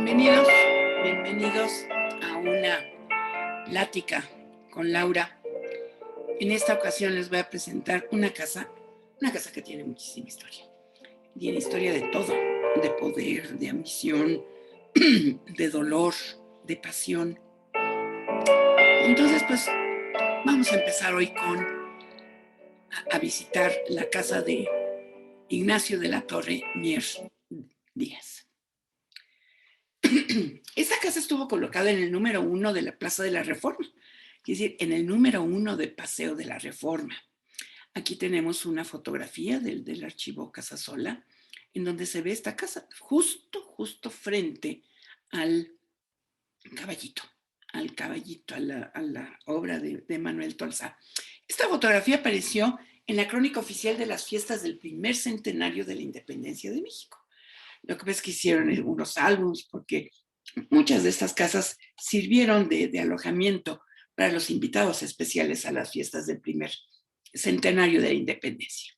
Bienvenidos, bienvenidos a una plática con Laura. En esta ocasión les voy a presentar una casa que tiene muchísima historia. Tiene historia de todo, de poder, de ambición, de dolor, de pasión. Entonces, pues, vamos a empezar hoy a visitar la casa de Ignacio de la Torre Mier Díaz. Esta casa estuvo colocada en el número 1 de la Plaza de la Reforma, es decir, en el número 1 de Paseo de la Reforma. Aquí tenemos una fotografía del archivo Casasola, en donde se ve esta casa justo frente al caballito, a la obra de Manuel Tolsá. Esta fotografía apareció en la crónica oficial de las fiestas del primer centenario de la independencia de México. Lo que pasa es que hicieron algunos álbumes porque muchas de estas casas sirvieron de alojamiento para los invitados especiales a las fiestas del primer centenario de la independencia.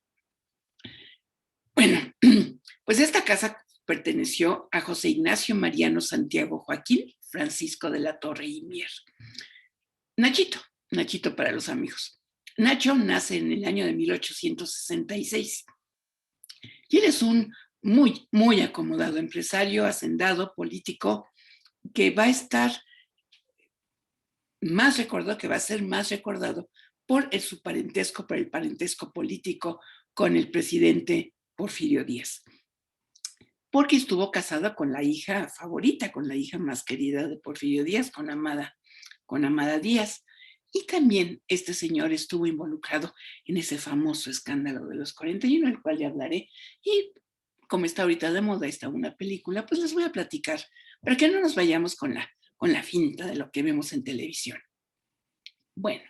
Bueno, pues esta casa perteneció a José Ignacio Mariano Santiago Joaquín Francisco de la Torre y Mier. Nachito para los amigos. Nacho nace en el año de 1866 y él es un muy acomodado empresario, hacendado, político, que va a estar más recordado, que va a ser más recordado por el parentesco político con el presidente Porfirio Díaz. Porque estuvo casada con la hija favorita, con la hija más querida de Porfirio Díaz, con Amada Díaz. Y también este señor estuvo involucrado en ese famoso escándalo de los 41, del cual ya hablaré. Y como está ahorita de moda, está una película, pues les voy a platicar, para que no nos vayamos con la finta de lo que vemos en televisión. Bueno,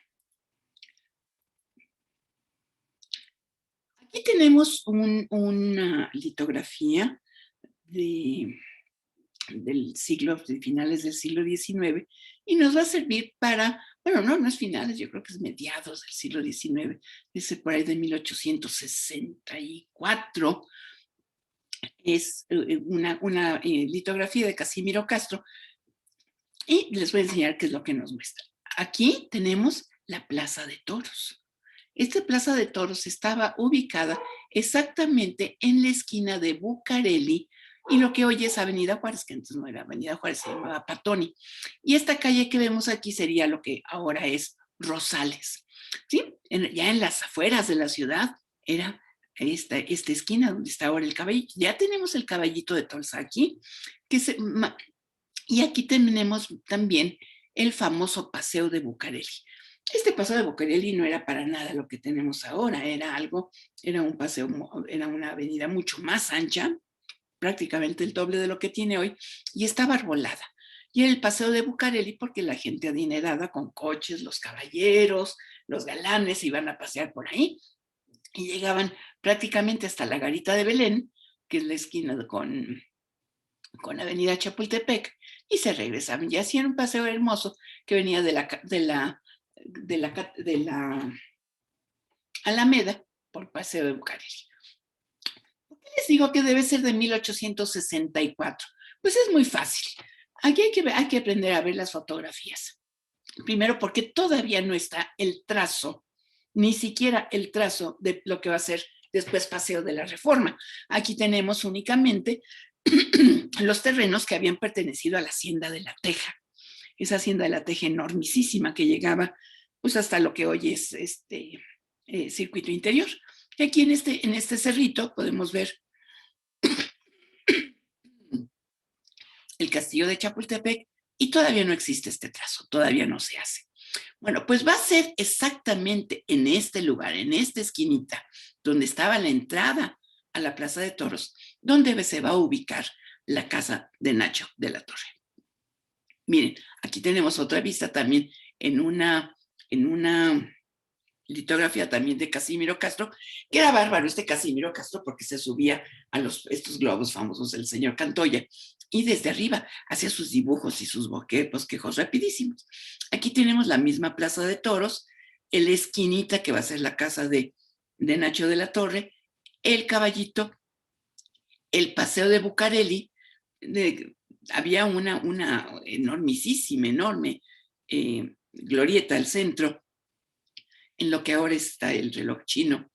aquí tenemos una litografía de finales del siglo XIX, y nos va a servir para, bueno, no es finales, yo creo que es mediados del siglo XIX, es por ahí de 1864, es una litografía de Casimiro Castro, y les voy a enseñar qué es lo que nos muestra. Aquí tenemos la Plaza de Toros. Esta Plaza de Toros estaba ubicada exactamente en la esquina de Bucareli y lo que hoy es Avenida Juárez, que antes no era Avenida Juárez, se llamaba Patoni. Y esta calle que vemos aquí sería lo que ahora es Rosales. ¿Sí? Ya en las afueras de la ciudad era esta esquina donde está ahora el caballito. Ya tenemos el caballito de Tolsá aquí, y aquí tenemos también el famoso Paseo de Bucareli. Este paseo de Bucareli no era para nada lo que tenemos ahora, era un paseo, era una avenida mucho más ancha, prácticamente el doble de lo que tiene hoy, y estaba arbolada. Y era el paseo de Bucareli porque la gente adinerada con coches, los caballeros, los galanes iban a pasear por ahí y llegaban prácticamente hasta la Garita de Belén, que es la esquina con Avenida Chapultepec, y se regresaban. Y hacían un paseo hermoso que venía de la Alameda por Paseo de Bucareli. ¿Por qué les digo que debe ser de 1864? Pues es muy fácil. Aquí hay que aprender a ver las fotografías. Primero, porque todavía no está el trazo, ni siquiera el trazo de lo que va a ser después Paseo de la Reforma. Aquí tenemos únicamente los terrenos que habían pertenecido a la Hacienda de la Teja. Esa Hacienda de la Teja enormísima que llegaba pues hasta lo que hoy es circuito interior. Y aquí en este cerrito podemos ver el castillo de Chapultepec y todavía no existe este trazo, todavía no se hace. Bueno, pues va a ser exactamente en este lugar, en esta esquinita, donde estaba la entrada a la Plaza de Toros, donde se va a ubicar la casa de Nacho de la Torre. Miren, aquí tenemos otra vista también en una litografía también de Casimiro Castro, que era bárbaro este Casimiro Castro porque se subía a estos globos famosos del señor Cantoya y desde arriba hacía sus dibujos y sus bosquejos rapidísimos. Aquí tenemos la misma Plaza de Toros, la esquinita que va a ser la casa de Nacho de la Torre, el caballito, el Paseo de Bucareli, había una enormísima, enorme glorieta al centro, en lo que ahora está el reloj chino.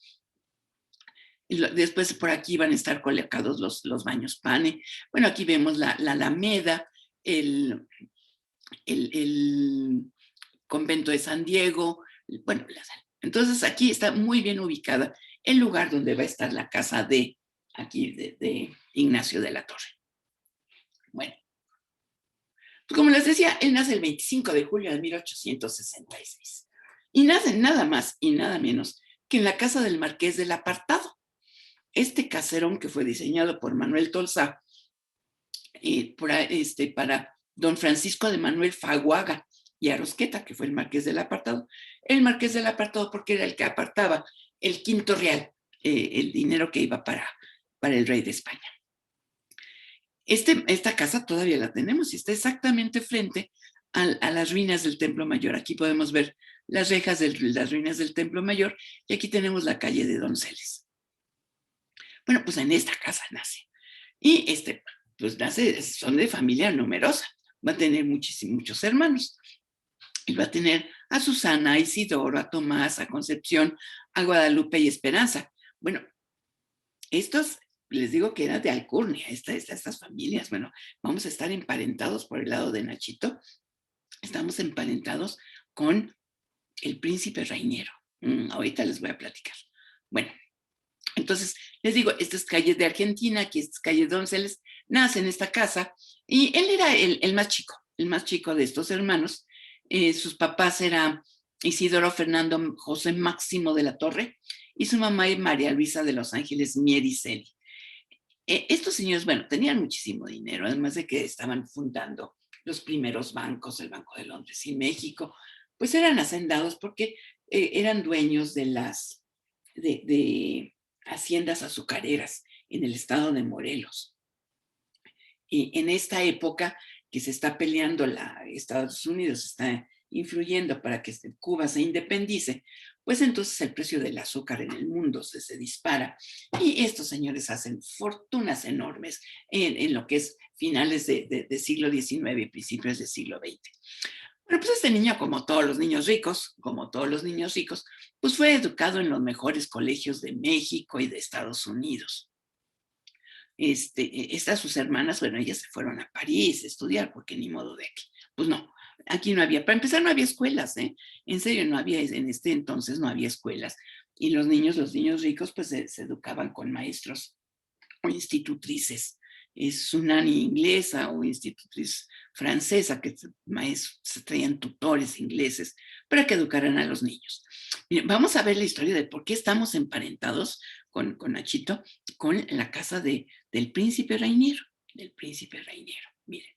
Después por aquí van a estar colocados los baños Pane. Bueno, aquí vemos la Alameda, el, el convento de San Diego. Bueno, entonces aquí está muy bien ubicada el lugar donde va a estar la casa de aquí de Ignacio de la Torre. Bueno, pues como les decía, él nace el 25 de julio de 1866 y nace nada más y nada menos que en la casa del Marqués del Apartado. Este caserón que fue diseñado por Manuel Tolsá para don Francisco de Manuel Faguaga y Arosqueta, que fue el Marqués del Apartado. El Marqués del Apartado porque era el que apartaba el quinto real, el dinero que iba para el rey de España. Esta casa todavía la tenemos y está exactamente frente a las ruinas del Templo Mayor. Aquí podemos ver las rejas de las ruinas del Templo Mayor y aquí tenemos la calle de Donceles. Bueno, pues en esta casa nace. Y pues nace, son de familia numerosa. Va a tener muchos hermanos. Y va a tener a Susana, a Isidoro, a Tomás, a Concepción, a Guadalupe y Esperanza. Bueno, estos les digo que eran de alcurnia, estas familias. Bueno, vamos a estar emparentados por el lado de Nachito. Estamos emparentados con el príncipe Rainiero. Ahorita les voy a platicar. Bueno, entonces, les digo, esta es calle de Argentina, aquí es calle Donceles, nace en esta casa y él era el más chico de estos hermanos. Sus papás eran Isidoro Fernando José Máximo de la Torre y su mamá María Luisa de los Ángeles Miericelli. Estos señores, bueno, tenían muchísimo dinero, además de que estaban fundando los primeros bancos, el Banco de Londres y México, pues eran hacendados porque eran dueños de las haciendas azucareras en el estado de Morelos. Y en esta época que se está peleando, Estados Unidos está influyendo para que Cuba se independice, pues entonces el precio del azúcar en el mundo se dispara y estos señores hacen fortunas enormes en lo que es finales de siglo XIX y principios del siglo XX. Bueno, pues este niño, como todos los niños ricos, pues fue educado en los mejores colegios de México y de Estados Unidos. Estas sus hermanas, bueno, ellas se fueron a París a estudiar, porque ni modo de aquí. Pues no, aquí no había, para empezar no había escuelas, ¿eh? En serio, no había, en este entonces no había escuelas. Y los niños ricos, pues se educaban con maestros o institutrices. Es una niña inglesa o institutriz francesa que se traían tutores ingleses para que educaran a los niños. Miren, vamos a ver la historia de por qué estamos emparentados con Nachito, con la casa del príncipe Rainiero, Miren,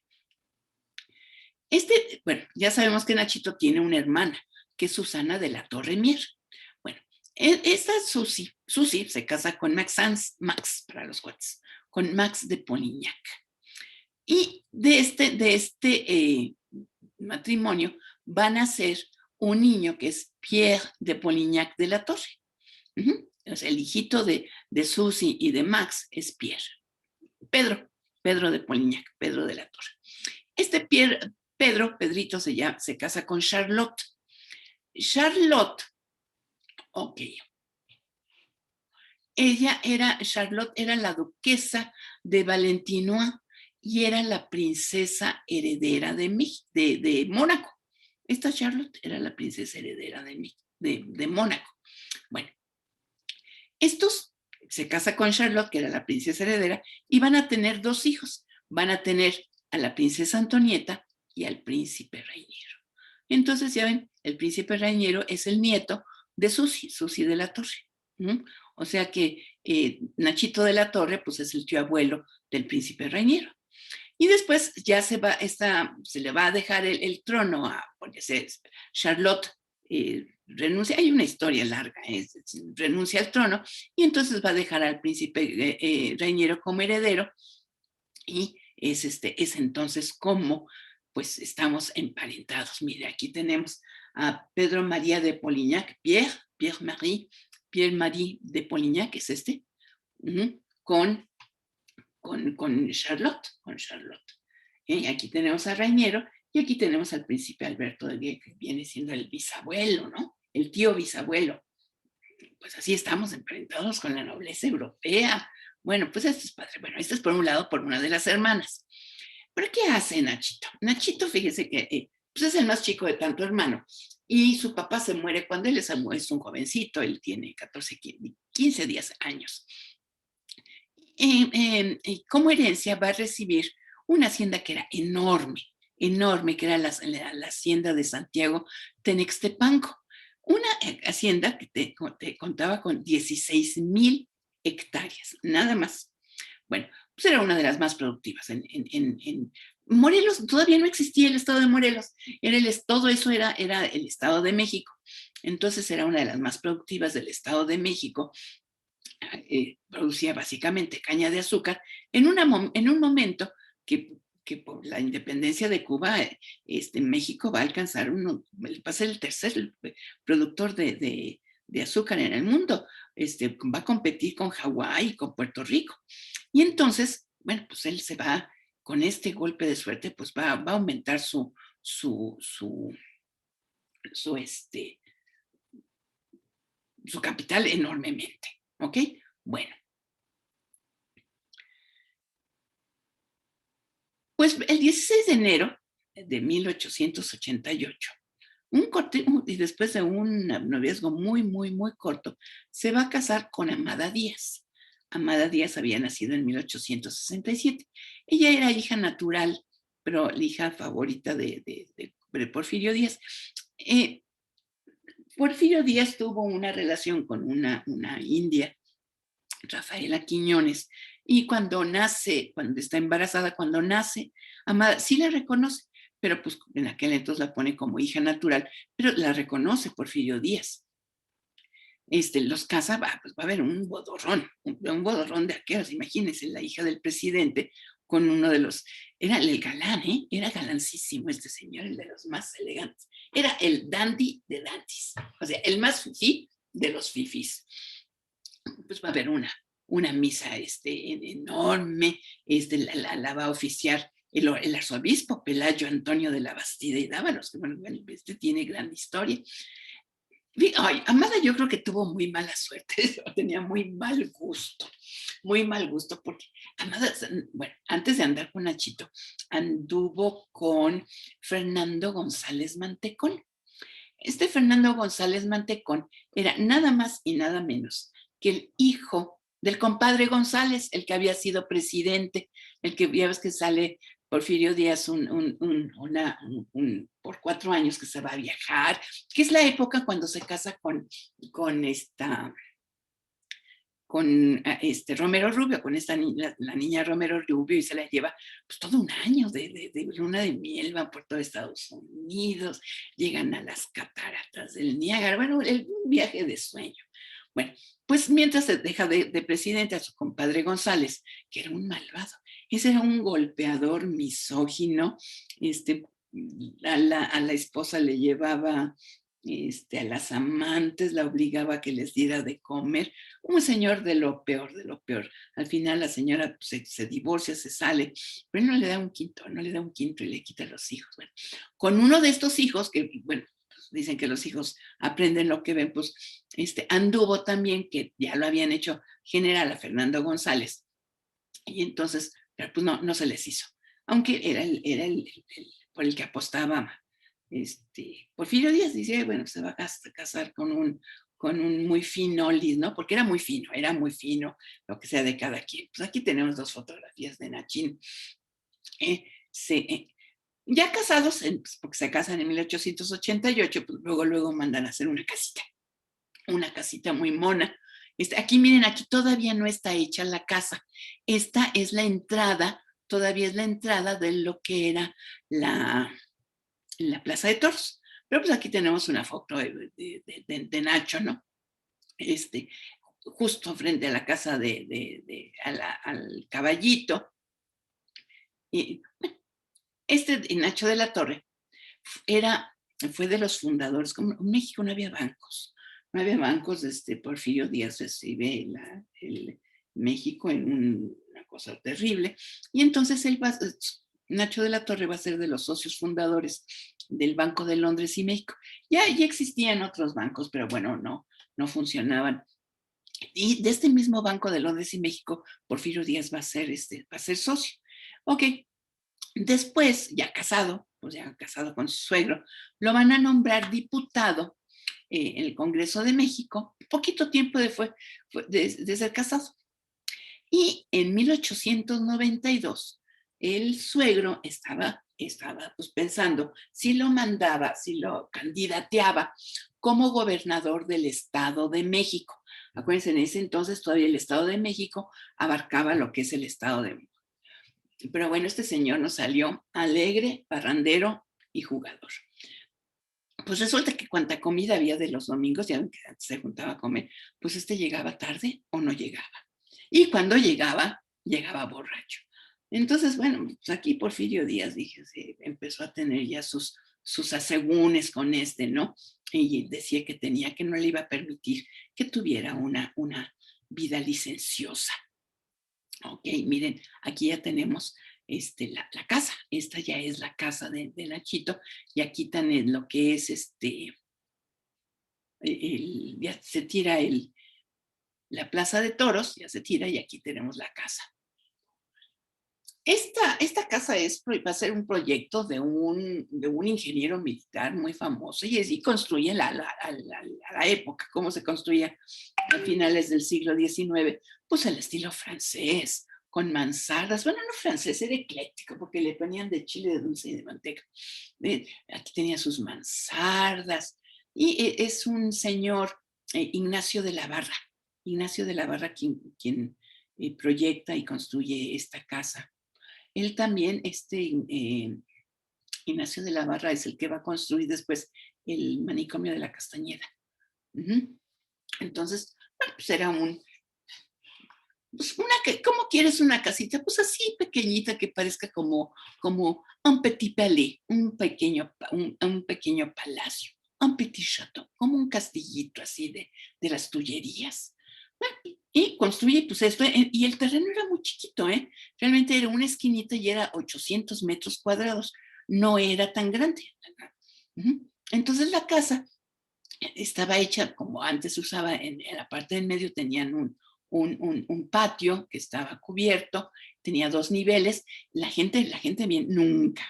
bueno, ya sabemos que Nachito tiene una hermana, que es Susana de la Torre Mier. Bueno, esta Susi se casa con Max para los cuates, con Max de Polignac. Y de este matrimonio van a ser un niño que es Pierre de Polignac de la Torre. O sea, el hijito de Susi y de Max es Pierre. Pedro de Polignac, Pedro de la Torre. Pedrito se casa con Charlotte. Ok. Charlotte era la duquesa de Valentinois y era la princesa heredera de Mónaco. Esta Charlotte era la princesa heredera de Mónaco. Bueno, estos se casa con Charlotte, que era la princesa heredera, y van a tener dos hijos. Van a tener a la princesa Antonieta y al príncipe Rainiero. Entonces, ya ven, el príncipe Rainiero es el nieto de Susi de la Torre. O sea que Nachito de la Torre, pues es el tío abuelo del príncipe Rainiero. Y después ya se le va a dejar el trono porque Charlotte renuncia, hay una historia larga, renuncia al trono y entonces va a dejar al príncipe Rainiero como heredero y es entonces como pues estamos emparentados. Mire, aquí tenemos a Pedro María de Polignac, Pierre-Marie de Polignac, es con Charlotte. Aquí tenemos a Rainiero y aquí tenemos al príncipe Alberto de Vía, que viene siendo el bisabuelo, ¿no? El tío bisabuelo. Pues así estamos emparentados con la nobleza europea. Bueno, pues esto es padre. Bueno, esto es por un lado por una de las hermanas. ¿Pero qué hace Nachito? Nachito, fíjese que pues es el más chico de tanto hermano. Y su papá se muere cuando él es un jovencito, él tiene 14, 15 10 años. Como herencia va a recibir una hacienda que era enorme, enorme, que era la hacienda de Santiago Tenextepanco. Una hacienda que te contaba con 16,000 hectáreas, nada más. Bueno, pues era una de las más productivas. En Morelos todavía no existía el estado de Morelos, todo eso era el estado de México. Entonces era una de las más productivas del estado de México. Producía básicamente caña de azúcar en un momento que por la independencia de Cuba, México va a alcanzar va a ser el tercer productor de azúcar en el mundo. Va a competir con Hawái y con Puerto Rico. Y entonces, bueno, pues él se va, con este golpe de suerte, pues va a aumentar su, su, su, este, su capital enormemente. ¿Ok? Bueno, pues el 16 de enero de 1888, y después de un noviazgo muy, muy, muy corto, se va a casar con Amada Díaz. Amada Díaz había nacido en 1867. Ella era hija natural, pero la hija favorita de Porfirio Díaz. Porfirio Díaz tuvo una relación con una india, Rafaela Quiñones, y cuando está embarazada, cuando nace, Amada sí la reconoce, pero pues en aquel entonces la pone como hija natural, pero la reconoce Porfirio Díaz. Los casa, pues va a haber un bodorrón de aquellos, imagínense, la hija del presidente con uno de los, era el galán, era galancísimo este señor, el de los más elegantes, era el dandy de dandis, o sea, el más fifí de los fifís. Pues va a haber una misa enorme, la va a oficiar el arzobispo Pelayo Antonio de la Bastida y Dávalos, que bueno, tiene gran historia. Ay, Amada yo creo que tuvo muy mala suerte, tenía muy mal gusto, porque Amada, bueno, antes de andar con Nachito, anduvo con Fernando González Mantecón. Este Fernando González Mantecón era nada más y nada menos que el hijo del compadre González, el que había sido presidente, el que ya ves que sale Porfirio Díaz por 4 años que se va a viajar, que es la época cuando se casa con Romero Rubio, con esta niña, la niña Romero Rubio, y se la lleva pues todo un año de luna de miel, van por todo Estados Unidos, llegan a las cataratas del Niágara, bueno, un viaje de sueño. Bueno, pues mientras se deja de presidente a su compadre González, que era un malvado, ese era un golpeador misógino, a la esposa le llevaba a las amantes, la obligaba a que les diera de comer, un señor de lo peor, de lo peor. Al final la señora se divorcia, se sale, pero no le da un quinto y le quita los hijos. Bueno, con uno de estos hijos, que bueno, pues dicen que los hijos aprenden lo que ven, pues anduvo también, que ya lo habían hecho general a Fernando González, y entonces, pero pues no se les hizo, aunque era por el que apostaba Porfirio Díaz. Dice, bueno, se va a casar con un muy finolis, ¿no? Porque era muy fino, lo que sea de cada quien. Pues aquí tenemos 2 fotografías de Nachín. Ya casados, pues porque se casan en 1888, pues luego mandan a hacer una casita muy mona. Aquí miren, aquí todavía no está hecha la casa. Esta es la entrada, todavía es la entrada de lo que era la Plaza de Toros. Pero pues aquí tenemos una foto de Nacho, ¿no? Justo frente a la casa al Caballito. Y Nacho de la Torre fue de los fundadores. Como en México no había bancos. No había bancos. Porfirio Díaz recibe el México en una cosa terrible. Y entonces él Nacho de la Torre va a ser de los socios fundadores del Banco de Londres y México. Ya existían otros bancos, pero bueno, no funcionaban. Y de este mismo Banco de Londres y México, Porfirio Díaz va a ser socio. Ok, después, ya casado, pues ya casado con su suegro, lo van a nombrar diputado en el Congreso de México, poquito tiempo de ser casado. Y en 1892, el suegro estaba pues, pensando si lo mandaba, si lo candidateaba como gobernador del Estado de México. Acuérdense, en ese entonces todavía el Estado de México abarcaba lo que es el Estado de México. Pero bueno, este señor nos salió alegre, parrandero y jugador. Pues resulta que cuanta comida había de los domingos, ya que se juntaba a comer, pues llegaba tarde o no llegaba. Y cuando llegaba, llegaba borracho. Entonces, bueno, pues aquí Porfirio Díaz, dije, empezó a tener ya sus asegúnes con ¿no? Y decía que que no le iba a permitir que tuviera una vida licenciosa. Ok, miren, aquí ya tenemos la casa. Esta ya es la casa de Nachito. Y aquí también lo que es ya se tira la plaza de toros, ya se tira y aquí tenemos la casa. Esta casa va a ser un proyecto de un ingeniero militar muy famoso y construye a la época, cómo se construía a finales del siglo XIX, pues el estilo francés, con mansardas. Bueno, no francés, era ecléctico, porque le ponían de chile, de dulce y de manteca. Aquí tenía sus mansardas y es un señor, Ignacio de la Barra. Ignacio de la Barra quien proyecta y construye esta casa. Él también, Ignacio de la Barra, es el que va a construir después el manicomio de la Castañeda. Entonces, bueno, pues era ¿cómo quieres una casita? Pues así pequeñita que parezca como un petit palais, un pequeño palacio, un petit château, como un castillito así de las Tullerías. Y construye pues esto, y el terreno era muy chiquito, realmente era una esquinita y era 800 metros cuadrados, no era tan grande. Entonces la casa estaba hecha como antes usaba, en la parte del medio tenían un patio que estaba cubierto, tenía 2 niveles. La gente bien, nunca,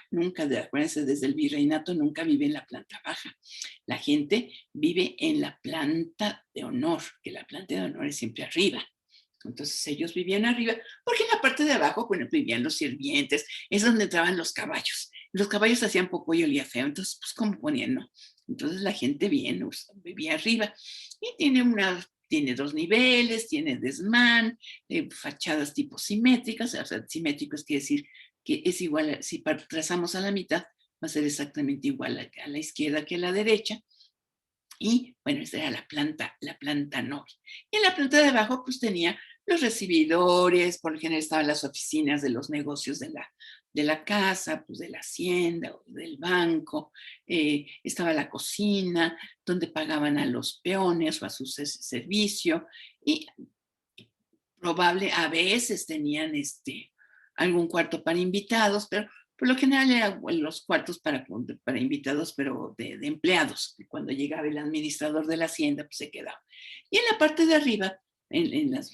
acuérdense, desde el virreinato nunca vive en la planta baja. La gente vive en la planta de honor, que la planta de honor es siempre arriba. Entonces ellos vivían arriba, porque en la parte de abajo, bueno, vivían los sirvientes, es donde entraban los caballos. Los caballos hacían poco y olía feo, entonces, pues, ¿cómo ponían, no? Entonces la gente bien vivía arriba. Y tiene 2 niveles, tiene desmán, fachadas tipo simétricas. O sea, simétricos quiere decir que es igual, si trazamos a la mitad, va a ser exactamente igual a la izquierda que a la derecha. Y bueno, esa era la planta noble. Y en la planta de abajo, pues tenía los recibidores, por lo general estaban las oficinas de los negocios de la casa, pues de la hacienda o del banco, estaba la cocina, donde pagaban a los peones o a su servicio, y a veces tenían algún cuarto para invitados, pero por lo general eran los cuartos para invitados, pero de empleados. Cuando llegaba el administrador de la hacienda, pues se quedaba. Y en la parte de arriba, en las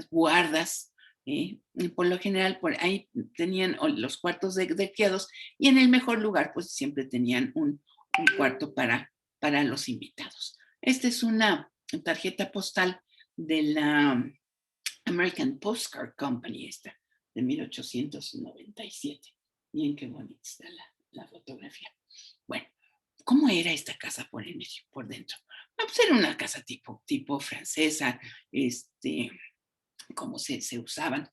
guardas, por lo general, por ahí tenían los cuartos de criados, y en el mejor lugar, pues siempre tenían un cuarto para los invitados. Esta es una tarjeta postal de la American Postcard Company, de 1897. Miren qué bonita está la fotografía. Bueno, ¿cómo era esta casa por dentro? Pues era una casa tipo francesa, como se usaban.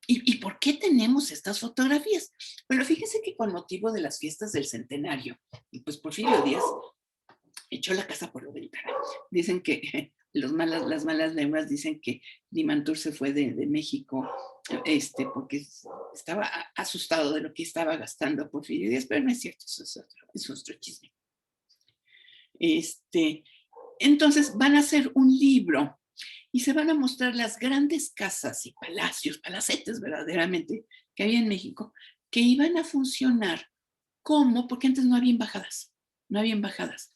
¿Y por qué tenemos estas fotografías? Bueno, fíjense que con motivo de las fiestas del centenario, pues Porfirio Díaz echó la casa por la ventana. Dicen que las malas lenguas dicen que Limantur se fue de México porque estaba asustado de lo que estaba gastando Porfirio Díaz, pero no es cierto, eso es otro chisme. Entonces van a hacer un libro y se van a mostrar las grandes casas y palacios, palacetes verdaderamente, que había en México, que iban a funcionar como, porque antes no había embajadas, no había embajadas,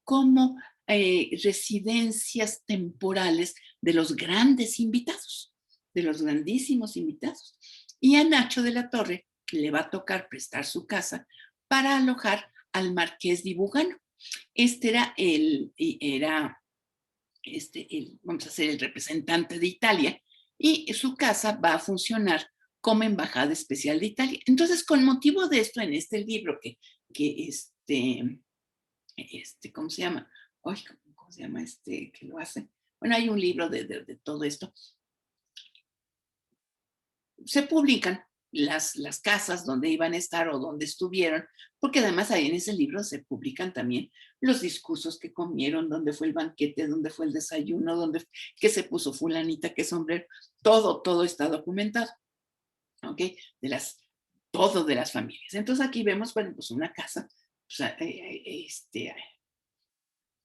como residencias temporales de los grandes invitados, de los grandísimos invitados. Y a Nacho de la Torre le va a tocar prestar su casa para alojar al marqués de Bugano. Este vamos a ser el representante de Italia, y su casa va a funcionar como embajada especial de Italia. Entonces, con motivo de esto, en este libro que ¿cómo se llama? Ay, ¿cómo se llama que lo hace? Bueno, hay un libro de todo esto. Se publican las casas donde iban a estar o donde estuvieron, porque además ahí en ese libro se publican también los discursos que comieron, dónde fue el banquete, dónde fue el desayuno, qué se puso fulanita, qué sombrero, todo está documentado, ¿ok? Todo de las familias. Entonces aquí vemos, bueno, pues una casa, pues,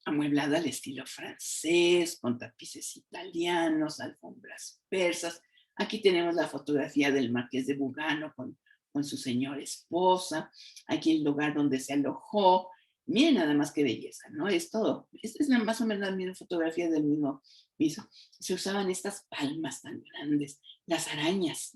amueblada al estilo francés, con tapices italianos, alfombras persas. Aquí tenemos la fotografía del marqués de Bugano con su señora esposa. Aquí el lugar donde se alojó. Miren nada más qué belleza, ¿no? Esta es más o menos la misma fotografía del mismo piso. Se usaban estas palmas tan grandes, las arañas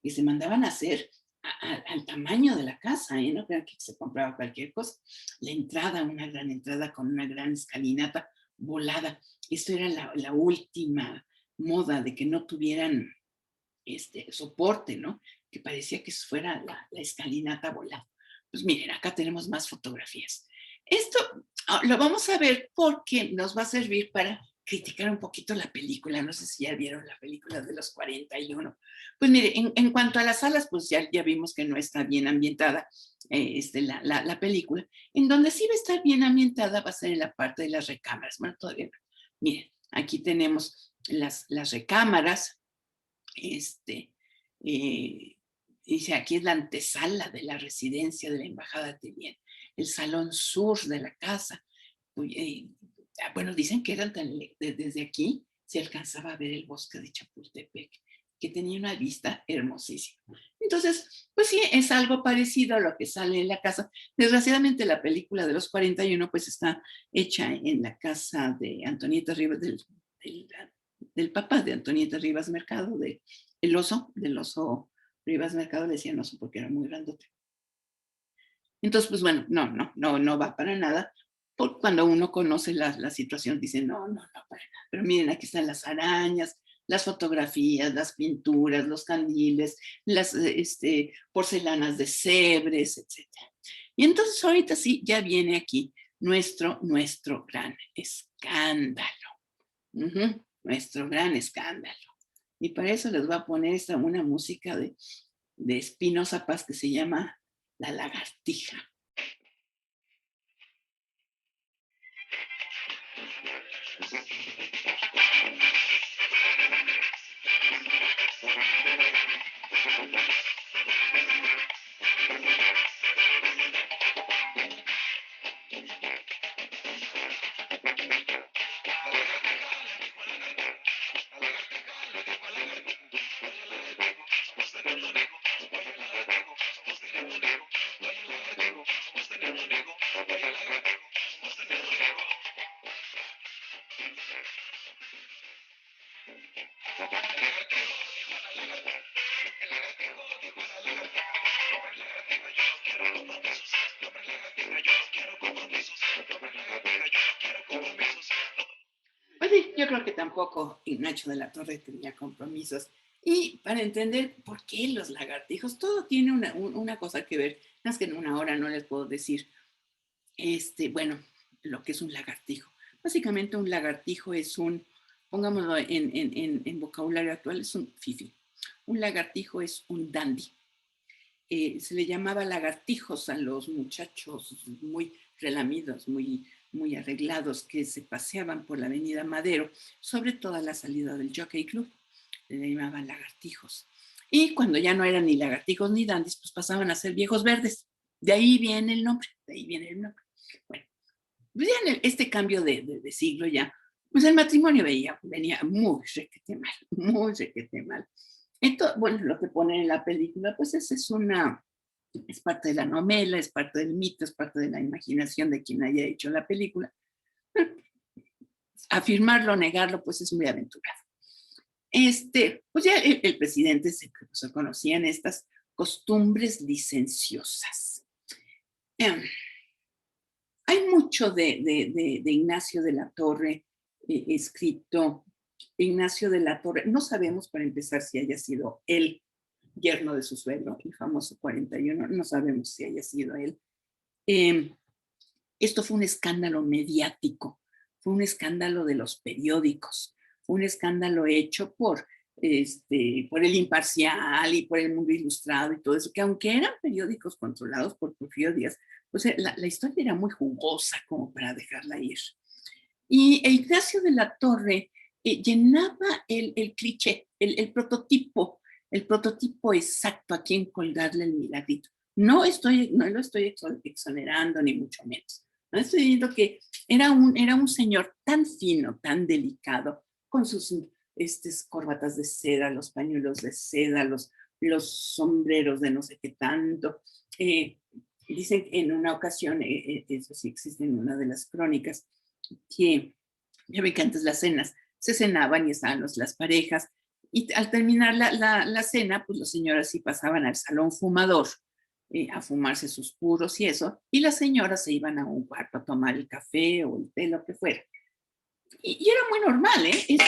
que se mandaban a hacer al tamaño de la casa, ¿eh? No crean que se compraba cualquier cosa. La entrada, una gran entrada con una gran escalinata volada. Esto era la última moda de que no tuvieran soporte, ¿no? Que parecía que fuera la escalinata volada. Pues miren, acá tenemos más fotografías. Esto lo vamos a ver porque nos va a servir para criticar un poquito la película. No sé si ya vieron la película de los 41. Pues mire, en cuanto a las salas, pues ya vimos que no está bien ambientada la película. En donde sí va a estar bien ambientada va a ser en la parte de las recámaras. Bueno, todavía no. Miren, aquí tenemos las recámaras. Dice, aquí es la antesala de la residencia de la embajada de Bien, el salón sur de la casa. Bueno, dicen que desde aquí se alcanzaba a ver el bosque de Chapultepec, que tenía una vista hermosísima. Entonces, pues sí, es algo parecido a lo que sale en la casa. Desgraciadamente, la película de los 41 pues está hecha en la casa de Antonieta Rivas, del papá de Antonieta Rivas Mercado, del oso Rivas Mercado. Le decían oso porque era muy grandote. Entonces, pues bueno, no va para nada. Cuando uno conoce la situación, dice, no para nada. Pero miren, aquí están las arañas, las fotografías, las pinturas, los candiles, las porcelanas de Sèvres, etc. Y entonces ahorita sí, ya viene aquí nuestro gran escándalo. Nuestro gran escándalo. Y para eso les voy a poner una música de Espinoza Paz que se llama La Lagartija. Pues sí, yo creo que tampoco Nacho de la Torre tenía compromisos. Y para entender por qué los lagartijos, todo tiene una cosa que ver, más que en una hora no les puedo decir, bueno, lo que es un lagartijo. Básicamente un lagartijo es pongámoslo en vocabulario actual, es un fifi. Un lagartijo es un dandy. Se le llamaba lagartijos a los muchachos muy relamidos, muy arreglados, que se paseaban por la avenida Madero, sobre todo a la salida del Jockey Club. Le llamaban lagartijos. Y cuando ya no eran ni lagartijos ni dandis, pues pasaban a ser viejos verdes. De ahí viene el nombre, Bueno, pues ya en este cambio de siglo ya, pues el matrimonio venía muy requete mal, muy requete mal. Entonces, bueno, lo que ponen en la película, pues es parte de la novela, es parte del mito, es parte de la imaginación de quien haya hecho la película. Afirmarlo, negarlo, pues es muy aventurado. Pues ya el presidente se conocían estas costumbres licenciosas. Eh, Hay mucho de Ignacio de la Torre escrito. Ignacio de la Torre, no sabemos para empezar si haya sido él yerno de su suegro, el famoso 41, no sabemos si haya sido él. Eh, Esto fue un escándalo mediático, fue un escándalo de los periódicos, fue un escándalo hecho por el Imparcial y por el Mundo Ilustrado y todo eso, que aunque eran periódicos controlados por Porfirio Díaz, pues la historia era muy jugosa como para dejarla ir. Y Ignacio de la Torre llenaba el cliché, el prototipo exacto a quien colgarle el milagrito. No lo estoy exonerando, ni mucho menos. No estoy diciendo que era un señor tan fino, tan delicado, con sus corbatas de seda, los pañuelos de seda, los sombreros de no sé qué tanto. Dicen que en una ocasión, eso sí existe en una de las crónicas, que ya ven que antes las cenas se cenaban y estaban las parejas, y al terminar la cena, pues los señores sí pasaban al salón fumador a fumarse sus puros y eso, y las señoras se iban a un cuarto a tomar el café o el té, lo que fuera. Y era muy normal, ¿eh?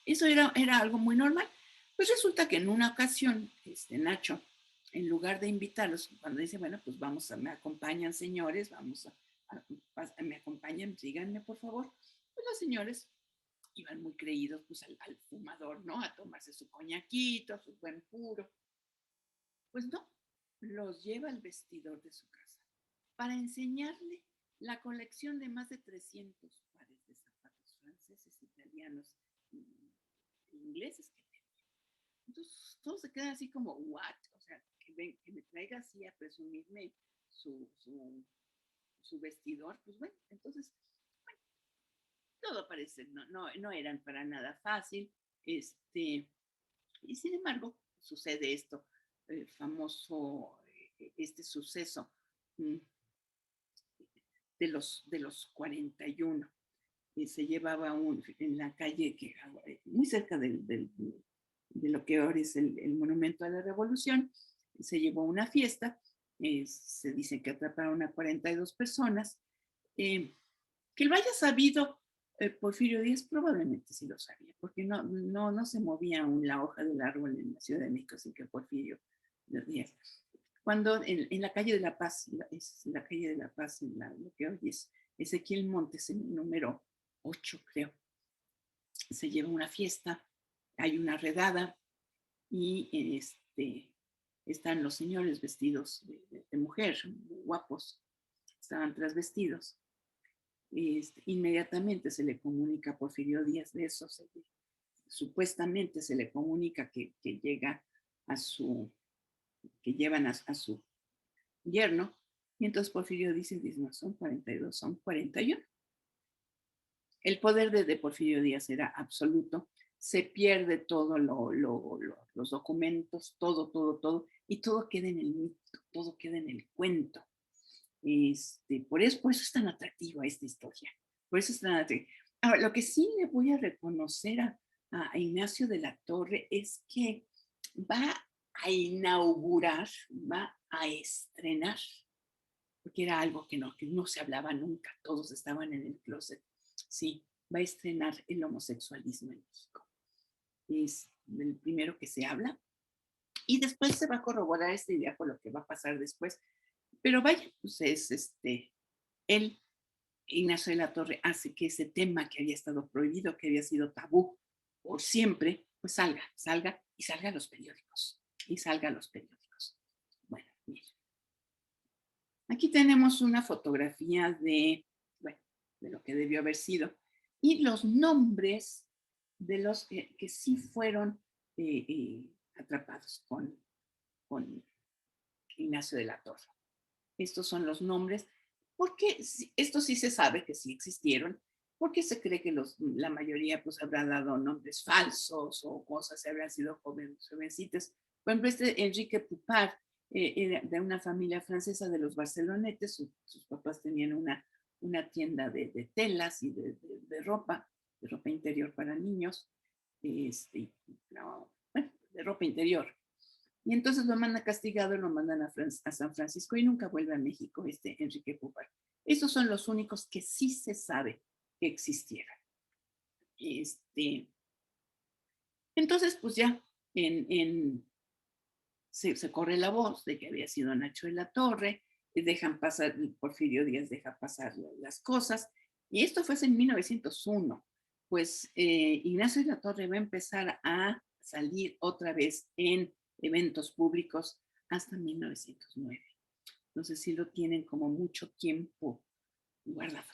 Eso era algo muy normal. Pues resulta que en una ocasión, Nacho, en lugar de invitarlos, cuando dice, bueno, pues me acompañan señores, me acompañan, síganme por favor, pues los señores iban muy creídos pues al fumador, ¿no? A tomarse su coñaquito, su buen puro. Pues no, los lleva al vestidor de su casa para enseñarle la colección de más de 300 pares de zapatos franceses, italianos y ingleses que tenía. Entonces todos se quedan así como, ¿what? O sea, que me traiga así a presumirme su, su, su vestidor, pues bueno, entonces, bueno, todo parece, no eran para nada fácil, y sin embargo, sucede esto, famoso, suceso mm, de los 41. Se llevaba en la calle, muy cerca de lo que ahora es el Monumento a la Revolución, se llevó una fiesta, se dice que atraparon a 42 personas, que lo haya sabido Porfirio Díaz probablemente sí lo sabía, porque no se movía aún la hoja del árbol en la Ciudad de México sin que Porfirio Díaz. Cuando en la calle de la Paz, es la calle de la Paz, lo que hoy es Ezequiel Montes, en el número 8 creo, se lleva una fiesta, hay una redada y están los señores vestidos de mujer, guapos, estaban trasvestidos. Inmediatamente se le comunica a Porfirio Díaz de eso, supuestamente se le comunica que llega que llevan a su yerno, y entonces Porfirio dice, no son 42, son 41. El poder de Porfirio Díaz era absoluto, se pierde todo los documentos, todo, y todo queda en el mito, todo queda en el cuento. Por eso es tan atractiva esta historia. Por eso es tan atractiva. Ahora, lo que sí le voy a reconocer a Ignacio de la Torre es que va a inaugurar, va a estrenar, porque era algo que no se hablaba nunca, todos estaban en el closet. Sí, va a estrenar el homosexualismo en México. Es el primero que se habla y después se va a corroborar esta idea por lo que va a pasar después. Pero vaya, pues él, Ignacio de la Torre, hace que ese tema que había estado prohibido, que había sido tabú por siempre, pues salga y salga a los periódicos. Y salga a los periódicos. Bueno, miren. Aquí tenemos una fotografía bueno, de lo que debió haber sido y los nombres de los que sí fueron atrapados con Ignacio de la Torre. Estos son los nombres, porque esto sí se sabe que sí existieron, porque se cree que la mayoría pues habrá dado nombres falsos o cosas, habrán sido jovencitas. Por ejemplo, este Enrique Pupart era de una familia francesa de los Barcelonetes, sus papás tenían una tienda de telas y de ropa interior para niños, no, bueno, de ropa interior. Y entonces lo mandan castigado y lo mandan a San Francisco y nunca vuelve a México este Enrique Pupart. Esos son los únicos que sí se sabe que existieran. Entonces, pues ya se corre la voz de que había sido Nacho de la Torre, dejan pasar, Porfirio Díaz deja pasar las cosas, y esto fue en 1901. Pues Ignacio de la Torre va a empezar a salir otra vez en eventos públicos hasta 1909. Entonces sí lo tienen como mucho tiempo guardado.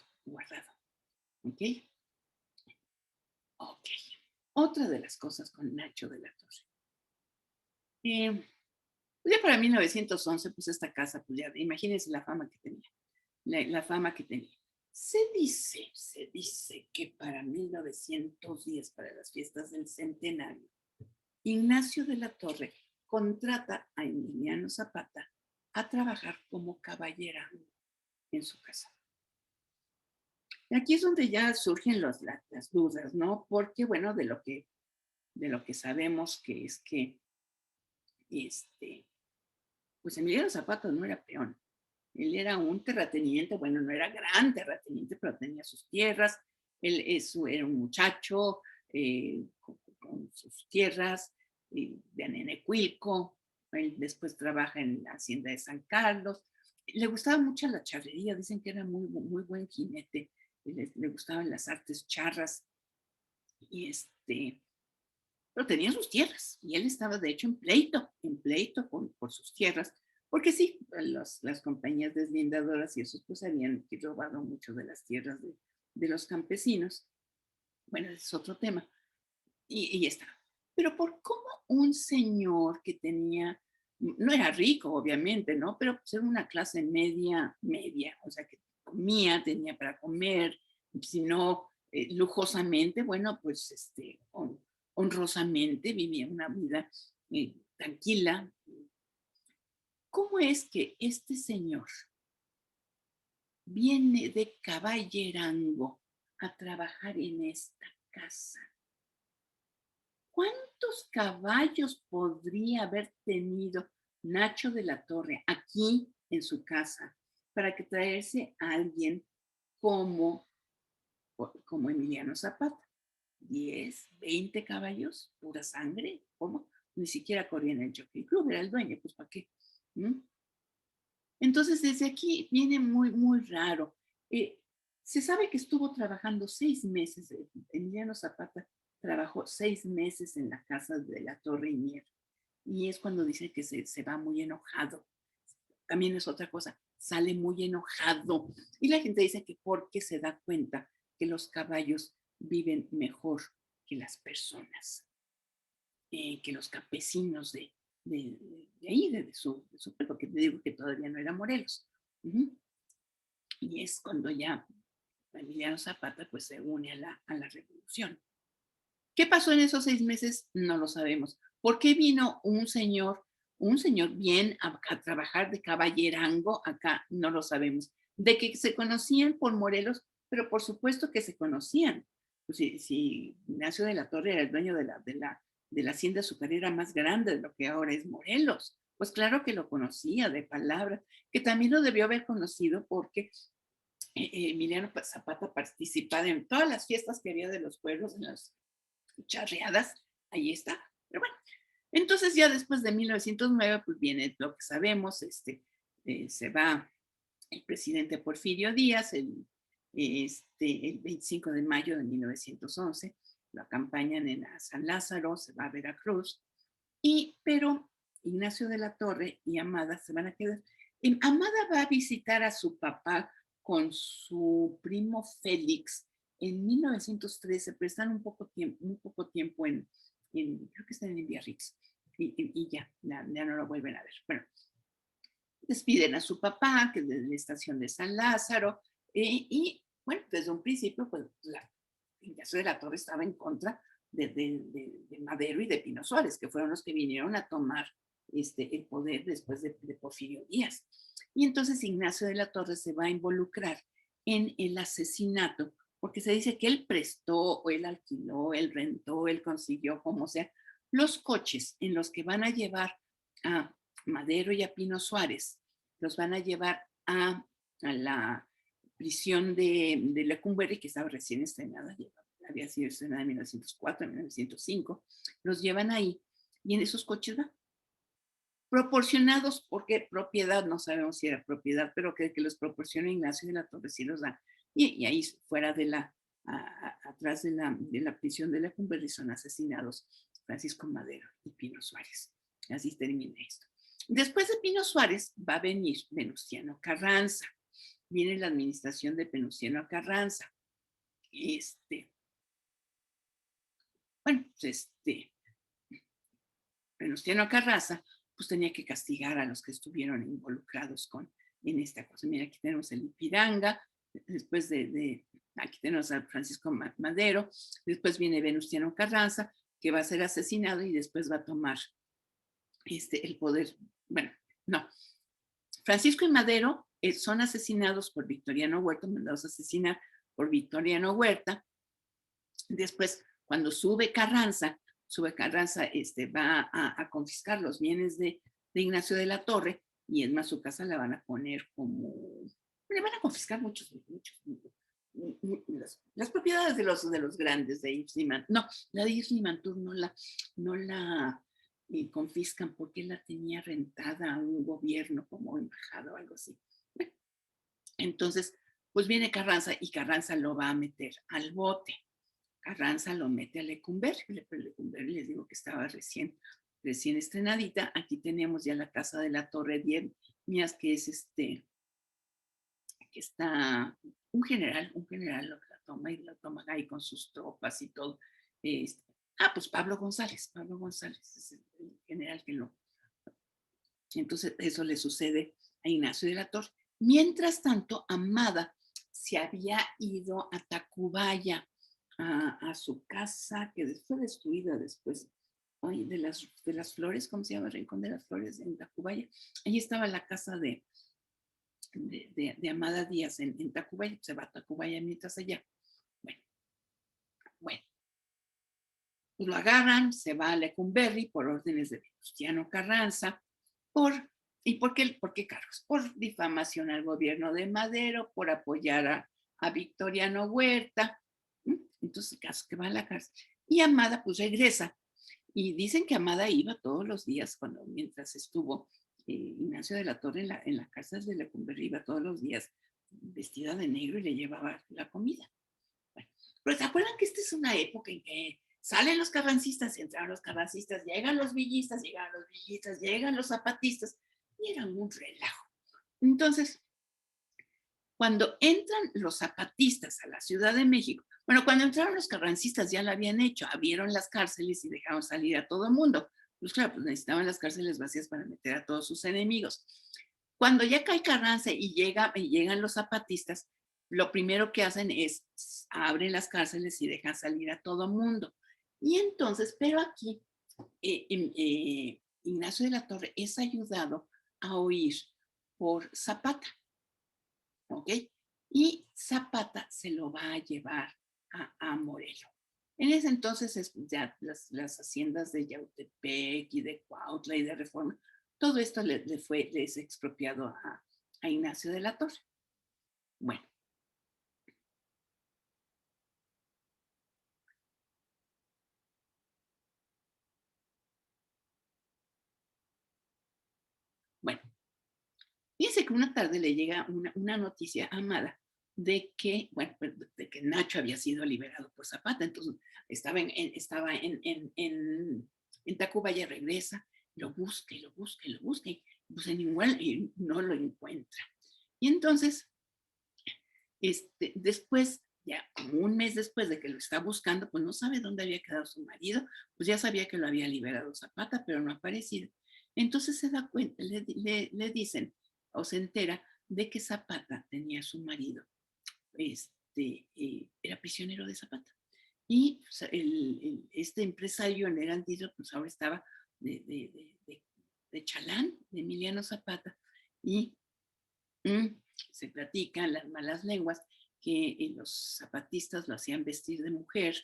¿Ok? Ok. Otra de las cosas con Nacho de la Torre. Pues ya para 1911, pues esta casa, pues ya, imagínense la fama que tenía, la fama que tenía. Se dice que para 1910, para las fiestas del centenario, Ignacio de la Torre contrata a Emiliano Zapata a trabajar como caballera en su casa. Y aquí es donde ya surgen las dudas, ¿no? Porque, bueno, de lo que sabemos que es que, pues Emiliano Zapata no era peón. Él era un terrateniente, bueno, no era gran terrateniente, pero tenía sus tierras. Era un muchacho con sus tierras de Anenecuilco. Él después trabaja en la hacienda de San Carlos. Le gustaba mucho la charrería, dicen que era muy, muy buen jinete. Le gustaban las artes charras. Y pero tenía sus tierras y él estaba de hecho en pleito por sus tierras, porque sí, las compañías deslindadoras y esos pues habían robado mucho de las tierras de los campesinos. Bueno, ese es otro tema. Y está. Pero por cómo un señor que tenía, no era rico, obviamente, ¿no? Pero pues era una clase media, o sea, que comía, tenía para comer, si no lujosamente, bueno, pues honrosamente vivía una vida tranquila. ¿Cómo es que este señor viene de Caballerango a trabajar en esta casa? ¿Cuántos caballos podría haber tenido Nacho de la Torre aquí en su casa para que traerse a alguien como, como Emiliano Zapata? ¿10, 20 caballos? ¿Pura sangre? ¿Cómo? Ni siquiera corría en el Jockey Club, era el dueño, pues ¿para qué? ¿Mm? Entonces, desde aquí viene muy, muy raro. Se sabe que estuvo trabajando 6 meses, Emiliano Zapata trabajó 6 meses en la casa de la Torre Mier, y es cuando dice que se va muy enojado. También es otra cosa, sale muy enojado. Y la gente dice que porque se da cuenta que los caballos viven mejor que las personas, que los campesinos de, de ahí, de su pueblo, que te digo que todavía no era Morelos. Y es cuando ya Emiliano Zapata pues se une a la revolución. ¿Qué pasó en esos 6 meses? No lo sabemos. ¿Por qué vino un señor bien a trabajar de caballerango acá? No lo sabemos. De que se conocían por Morelos, pero por supuesto que se conocían. Pues si Ignacio de la Torre era el dueño de la hacienda azucarera más grande de lo que ahora es Morelos, pues claro que lo conocía de palabra, que también lo debió haber conocido porque Emiliano Zapata participaba en todas las fiestas que había de los pueblos, en las charreadas, ahí está. Pero bueno, entonces ya después de 1909, pues viene lo que sabemos, se va el presidente Porfirio Díaz el 25 de mayo de 1911, lo acompañan en San Lázaro, se va a Veracruz, pero Ignacio de la Torre y Amada se van a quedar. Amada va a visitar a su papá con su primo Félix en 1913, pero están un poco tiempo creo que están en Biarritz, y ya no lo vuelven a ver. Bueno, despiden a su papá, que es de la estación de San Lázaro, y Bueno, desde un principio, pues Ignacio de la Torre estaba en contra de Madero y de Pino Suárez, que fueron los que vinieron a tomar el poder después de Porfirio Díaz. Y entonces Ignacio de la Torre se va a involucrar en el asesinato, porque se dice que él prestó, o él alquiló, él rentó, él consiguió, como sea, los coches en los que van a llevar a Madero y a Pino Suárez, los van a llevar a la prisión de Lecumberri, que estaba recién estrenada, había sido estrenada en 1904, en 1905, los llevan ahí y en esos coches van proporcionados, porque propiedad, no sabemos si era propiedad, pero que los proporciona Ignacio de la Torre, sí los dan. Y ahí fuera atrás de la prisión de Lecumberri son asesinados Francisco Madero y Pino Suárez. Así termina esto. Después de Pino Suárez va a venir Venustiano Carranza. Viene la administración de Venustiano Carranza. Bueno, pues Venustiano Carranza, pues tenía que castigar a los que estuvieron involucrados en esta cosa. Mira, aquí tenemos el Ipiranga, después aquí tenemos a Francisco Madero, después viene Venustiano Carranza, que va a ser asesinado y después va a tomar el poder. Bueno, no. Francisco y Madero son asesinados por Victoriano Huerta, mandados a asesinar por Victoriano Huerta. Después, cuando sube Carranza va a confiscar los bienes de Ignacio de la Torre, y es más, su casa la van a poner como, le van a confiscar muchos, las propiedades de los grandes de Ipsliman. No, la de Ipslimantur no la confiscan porque la tenía rentada a un gobierno como embajada o algo así. Bueno, entonces, pues viene Carranza y Carranza lo va a meter al bote. Carranza lo mete a Lecumberri, pero Lecumberri les digo que estaba recién estrenadita. Aquí tenemos ya la casa de la Torre 10 Mías, que es que está un general la toma y la toma ahí con sus tropas y todo. Pues Pablo González es el general que lo. Entonces eso le sucede a Ignacio de la Torre. Mientras tanto, Amada se había ido a Tacubaya, a su casa, que fue destruida después de las Flores. ¿Cómo se llama? El Rincón de las Flores en Tacubaya. Allí estaba la casa de Amada Díaz en Tacubaya. Se va a Tacubaya mientras allá. Bueno, pues lo agarran, se va a Lecumberri por órdenes de Venustiano Carranza. ¿Y por qué cargos? Por difamación al gobierno de Madero, por apoyar a Victoriano Huerta. Entonces, el caso que va a la cárcel. Y Amada pues regresa. Y dicen que Amada iba todos los días, mientras estuvo Ignacio de la Torre en la cárcel de Lecumberri, iba todos los días vestida de negro y le llevaba la comida. Bueno, pero ¿se acuerdan que esta es una época en que salen los carrancistas, entran los carrancistas, llegan los villistas, llegan los zapatistas, y era un relajo? Entonces, cuando entran los zapatistas a la Ciudad de México, bueno, cuando entraron los carrancistas ya lo habían hecho, abrieron las cárceles y dejaron salir a todo el mundo. Pues claro, pues necesitaban las cárceles vacías para meter a todos sus enemigos. Cuando ya cae Carranza y llegan los zapatistas, lo primero que hacen es abren las cárceles y dejan salir a todo el mundo. Y entonces, pero aquí Ignacio de la Torre es ayudado a huir por Zapata, ¿ok? Y Zapata se lo va a llevar a Morelos. En ese entonces ya las haciendas de Yautepec y de Cuautla y de Reforma, todo esto les expropiado a Ignacio de la Torre. Bueno. Bueno, fíjense que una tarde le llega una noticia a Amada de que Nacho había sido liberado por Zapata. Entonces estaba en Tacubaya, regresa, lo busca y pues y no lo encuentra. Y entonces, después, ya como un mes después de que lo está buscando, pues no sabe dónde había quedado su marido, pues ya sabía que lo había liberado Zapata, pero no ha aparecido. Entonces se da cuenta, le dicen o se entera de que Zapata tenía a su marido era prisionero de Zapata. Y pues, este empresario, el Herandito, pues ahora estaba de, de, de, de, de chalán, de Emiliano Zapata, y mm, se platican las malas lenguas que los zapatistas lo hacían vestir de mujer,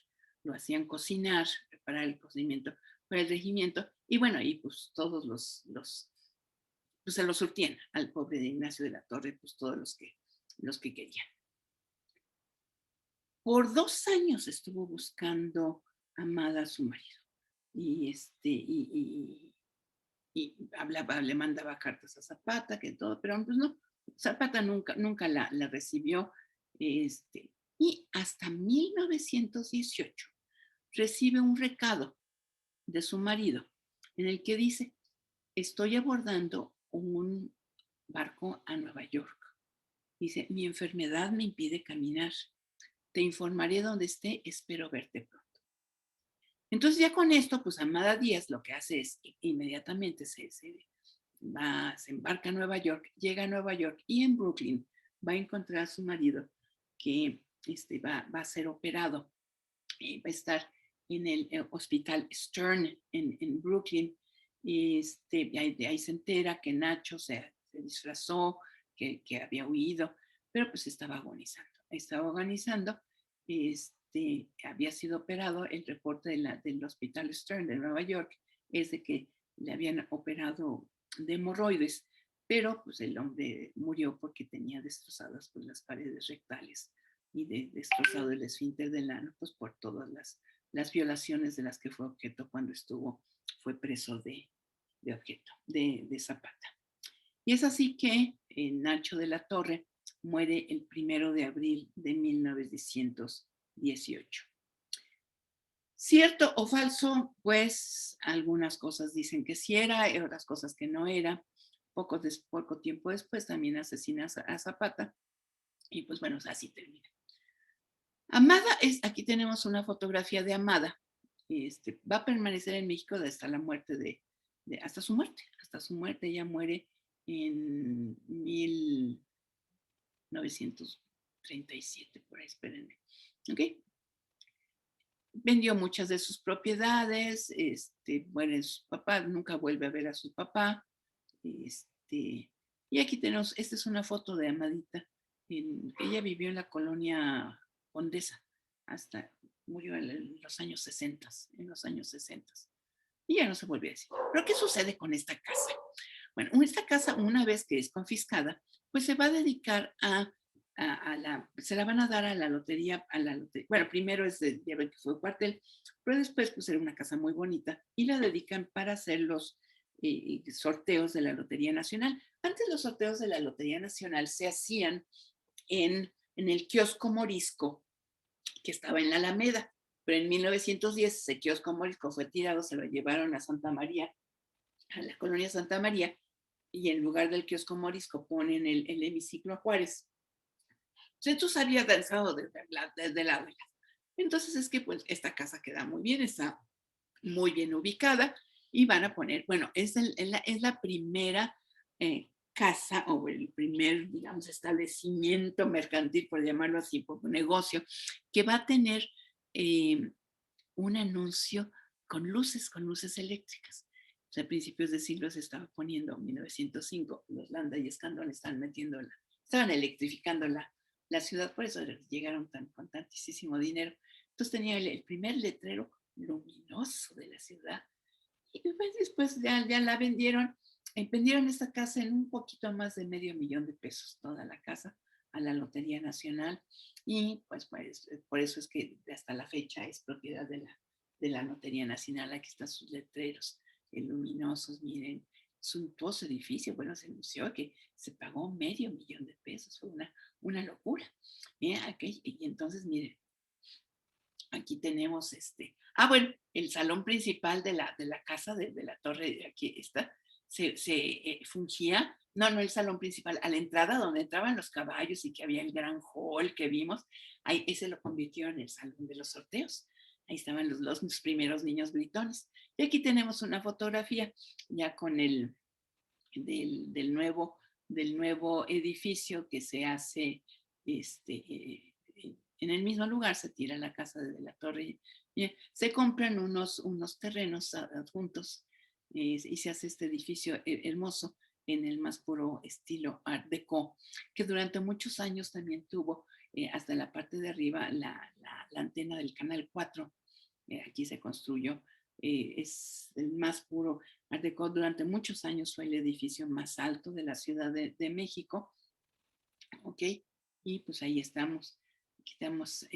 lo hacían cocinar, preparar el cocimiento para el regimiento, y bueno, y pues todos pues se lo surtían al pobre de Ignacio de la Torre, pues todos los que querían. Por 2 años estuvo buscando Amada a su marido, y hablaba, le mandaba cartas a Zapata, que todo, pero pues no, Zapata nunca la recibió. Y hasta 1918 recibe un recado de su marido en el que dice, estoy abordando un barco a Nueva York. Dice, mi enfermedad me impide caminar. Te informaré dónde esté, espero verte pronto. Entonces ya con esto, pues Amada Díaz lo que hace es inmediatamente se embarca a Nueva York, llega a Nueva York y en Brooklyn va a encontrar a su marido que va a ser operado, va a estar en el hospital Stern en Brooklyn. Ahí se entera que Nacho se disfrazó, que había huido, pero pues estaba agonizando. Estaba agonizando, había sido operado. El reporte del hospital Stern de Nueva York es de que le habían operado de hemorroides, pero pues el hombre murió porque tenía destrozadas pues, las paredes rectales y destrozado el esfínter del ano, pues por todas las violaciones de las que fue objeto cuando fue preso de Zapata. Y es así que Nacho de la Torre muere el 1 de abril de 1918. ¿Cierto o falso? Pues algunas cosas dicen que sí era, otras cosas que no era. Poco tiempo después también asesina a Zapata y pues bueno, así termina. Amada aquí tenemos una fotografía de Amada. Va a permanecer en México hasta la muerte hasta su muerte. Ella muere en 1937, por ahí, espérenme. ¿Ok? Vendió muchas de sus propiedades, muere su papá, nunca vuelve a ver a su papá. Y aquí tenemos, esta es una foto de Amadita. Ella vivió en la colonia Condesa, hasta murió en los años 60, en los años 60. Y ya no se volvió a decir. Pero ¿qué sucede con esta casa? Bueno, esta casa, una vez que es confiscada, pues se va a dedicar se la van a dar a la lotería, bueno, primero ya ven que fue cuartel, pero después pues era una casa muy bonita y la dedican para hacer los sorteos de la Lotería Nacional. Antes los sorteos de la Lotería Nacional se hacían en el kiosco Morisco, que estaba en la Alameda, pero en 1910 ese kiosco Morisco fue tirado, se lo llevaron a Santa María, a la colonia Santa María, y en lugar del kiosco Morisco ponen el hemiciclo Juárez. Entonces había danzado desde la abuela. Entonces es que pues esta casa queda muy bien, está muy bien ubicada y van a poner, bueno, es la primera casa o el primer, digamos, establecimiento mercantil, por llamarlo así, por un negocio, que va a tener un anuncio con luces eléctricas. O sea, a principios de siglo se estaba poniendo, en 1905, los Landa y Escandón estaban electrificando la ciudad, por eso llegaron con tantísimo dinero. Entonces tenía el primer letrero luminoso de la ciudad. Y después ya la vendieron esta casa en un poquito más de $500,000, toda la casa, a la Lotería Nacional. Y pues por eso es que hasta la fecha es propiedad de la Lotería Nacional. Aquí están sus letreros luminosos, miren, suntuoso edificio. Bueno, se anunció que se pagó $500,000, fue una locura. Y entonces, miren, aquí tenemos bueno, el salón principal de la casa de la torre, aquí está, se fungía, no el salón principal, a la entrada donde entraban los caballos y que había el gran hall que vimos, ahí ese lo convirtieron en el salón de los sorteos. Ahí estaban los primeros niños gritones. Y aquí tenemos una fotografía ya con del nuevo edificio que se hace En el mismo lugar se tira la casa de la Torre. Se compran unos terrenos adjuntos y se hace este edificio hermoso en el más puro estilo Art Deco, que durante muchos años también tuvo hasta la parte de arriba la antena del Canal 4. Aquí se construyó. Es el más puro Art Deco. Durante muchos años fue el edificio más alto de la Ciudad de México. ¿Ok? Y pues ahí estamos. Quitamos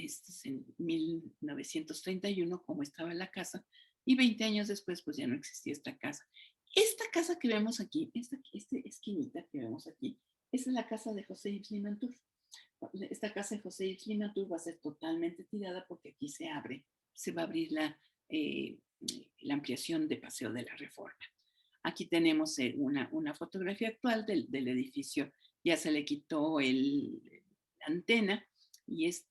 en 1931 como estaba la casa y 20 años después pues ya no existía esta casa. Esta casa que vemos aquí, esta esquinita que vemos aquí, esa es la casa de José Yves Limantour. Esta casa de José Yves Limantour va a ser totalmente tirada porque aquí se va a abrir la ampliación de Paseo de la Reforma. Aquí tenemos una fotografía actual del edificio. Ya se le quitó la antena y es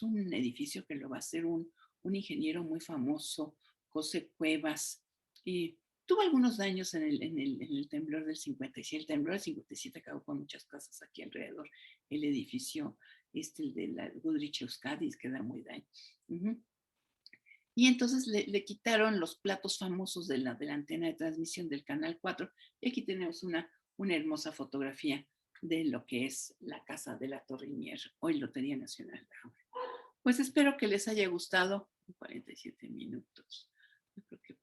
un edificio que lo va a hacer un ingeniero muy famoso, José Cuevas. Y tuvo algunos daños en el temblor del 57. El temblor del 57 acabó con muchas casas aquí alrededor. El edificio, el de la Goodrich Euskadi, queda muy daño. Y entonces le quitaron los platos famosos de la antena de transmisión del Canal 4. Y aquí tenemos una hermosa fotografía de lo que es la Casa de la Torre-Mier, hoy Lotería Nacional. Pues espero que les haya gustado. 47 minutos. Yo creo que